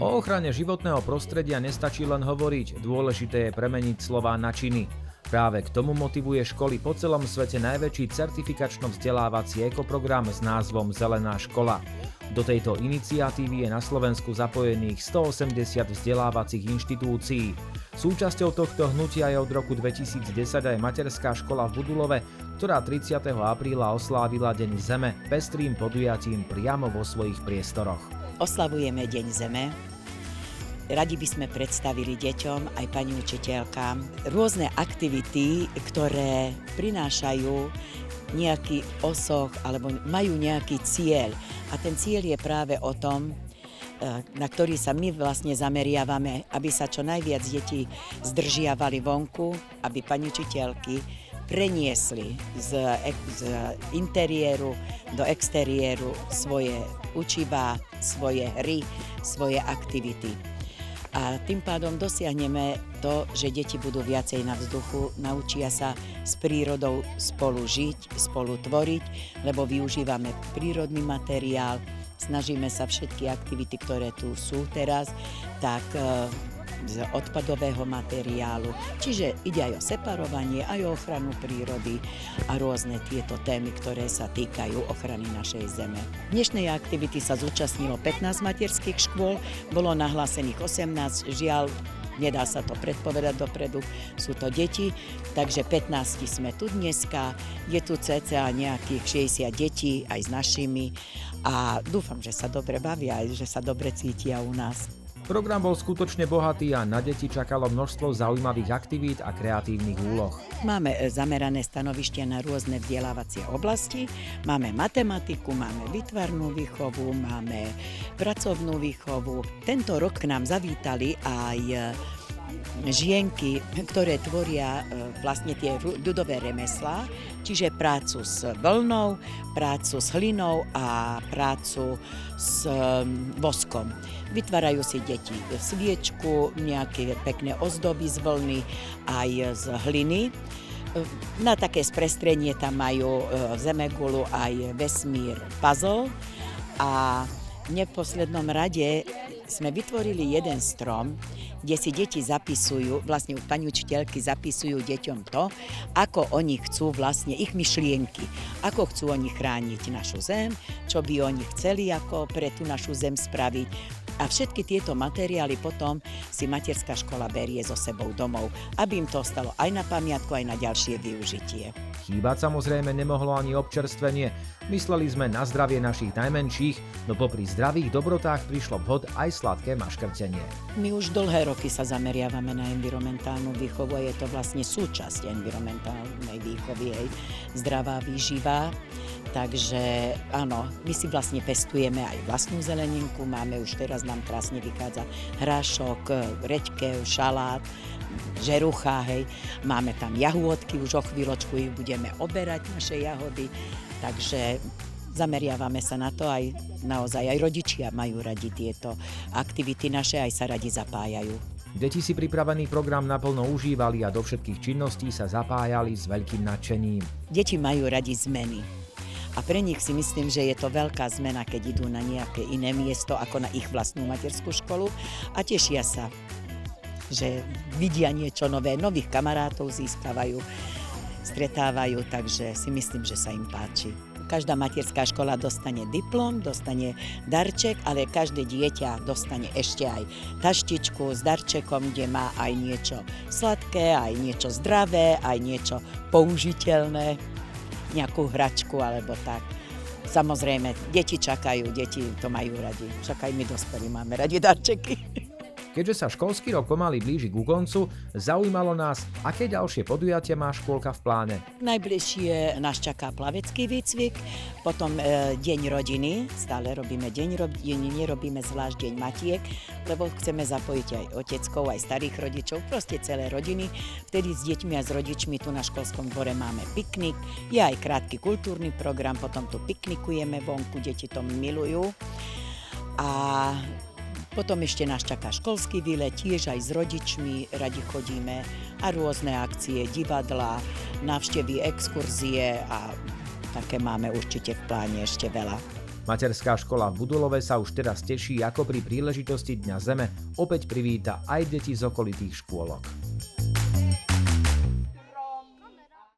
O ochrane životného prostredia nestačí len hovoriť, dôležité je premeniť slová na činy. Práve k tomu motivuje školy po celom svete najväčší certifikačno-vzdelávací ekoprogram s názvom Zelená škola. Do tejto iniciatívy je na Slovensku zapojených 180 vzdelávacích inštitúcií. Súčasťou tohto hnutia je od roku 2010 aj materská škola v Budulove, ktorá 30. apríla oslávila Deň Zeme pestrým podujatím priamo vo svojich priestoroch. Oslavujeme Deň Zeme. Radi by sme predstavili deťom aj pani učiteľkám rôzne aktivity, ktoré prinášajú nejaký osoh alebo majú nejaký cieľ. A ten cieľ je práve o tom, na ktorý sa my vlastne zameriavame, aby sa čo najviac detí zdržiavali vonku, aby pani učiteľky preniesli z interiéru do exteriéru svoje učivá, svoje hry, svoje aktivity. A tým pádom dosiahneme to, že deti budú viacej na vzduchu, naučia sa s prírodou spolu žiť, spolu tvoriť, lebo využívame prírodný materiál, snažíme sa všetky aktivity, ktoré tu sú teraz, tak z odpadového materiálu. Čiže ide aj o separovanie, aj o ochranu prírody a rôzne tieto témy, ktoré sa týkajú ochrany našej zeme. V dnešnej aktivity sa zúčastnilo 15 materských škôl, bolo nahlásených 18, žiaľ, nedá sa to predpovedať dopredu, sú to deti, takže 15 sme tu dneska, je tu cca nejakých 60 detí aj s našimi a dúfam, že sa dobre bavia, aj že sa dobre cítia u nás. Program bol skutočne bohatý a na deti čakalo množstvo zaujímavých aktivít a kreatívnych úloh. Máme zamerané stanovištia na rôzne vzdelávacie oblasti, máme matematiku, máme výtvarnú výchovu, máme pracovnú výchovu. Tento rok k nám zavítali aj žienky, ktoré tvoria vlastne tie ľudové remeslá, čiže prácu s vlnou, prácu s hlinou a prácu s voskom. Vytvárajú si deti sviečku, nejaké pekné ozdoby z vlny aj z hliny. Na také sprestrenie tam majú zemegulu aj vesmír puzzle a v neposlednom rade sme vytvorili jeden strom, kde si deti zapisujú, vlastne pani učiteľky zapisujú deťom to, ako oni chcú vlastne ich myšlienky, ako chcú oni chrániť našu zem, čo by oni chceli ako pre tú našu zem spraviť. A všetky tieto materiály potom si materská škola berie so sebou domov, aby im to ostalo aj na pamiatku, aj na ďalšie využitie. Chýbať samozrejme nemohlo ani občerstvenie. Mysleli sme na zdravie našich najmenších, no popri zdravých dobrotách prišlo vhod aj sladké maškrtenie. My už dlhé roky sa zameriavame na environmentálnu výchovu a je to vlastne súčasť environmentálnej výchovy, aj zdravá výživa. Takže áno, my si vlastne pestujeme aj vlastnú zeleninku, máme už teraz nám krásne vychádza hrášok, reďkev, šalát, žerucha, hej. Máme tam jahôdky, už o chvíľočku ich budeme oberať, naše jahody, takže zameriavame sa na to, aj naozaj aj rodičia majú radi tieto aktivity naše, aj sa radi zapájajú. Deti si pripravený program naplno užívali a do všetkých činností sa zapájali s veľkým nadšením. Deti majú radi zmeny. A pre nich si myslím, že je to veľká zmena, keď idú na nejaké iné miesto ako na ich vlastnú materskú školu a tešia sa, že vidia niečo nové, nových kamarátov získavajú, stretávajú, takže si myslím, že sa im páči. Každá materská škola dostane diplom, dostane darček, ale každé dieťa dostane ešte aj taštičku s darčekom, kde má aj niečo sladké, aj niečo zdravé, aj niečo použiteľné, nejakú hračku alebo tak. Samozrejme, deti čakajú, deti to majú radi. Však aj my dospelí máme radi darčeky. Keďže sa školský rok pomaly blíži ku koncu, zaujímalo nás, aké ďalšie podujatia má škôlka v pláne. Najbližšie nás čaká plavecký výcvik, potom deň rodiny, stále robíme deň rodiny, nerobíme zvlášť deň matiek, lebo chceme zapojiť aj oteckov, aj starých rodičov, proste celé rodiny. Vtedy s deťmi a s rodičmi tu na školskom dvore máme piknik, je aj krátky kultúrny program, potom tu piknikujeme vonku, deti to milujú. A potom ešte nás čaká školský výlet, tiež aj s rodičmi radi chodíme a rôzne akcie, divadlá, návštevy, exkurzie a také máme určite v pláne ešte veľa. Materská škola v Budulove sa už teraz teší, ako pri príležitosti Dňa Zeme opäť privíta aj deti z okolitých škôlok.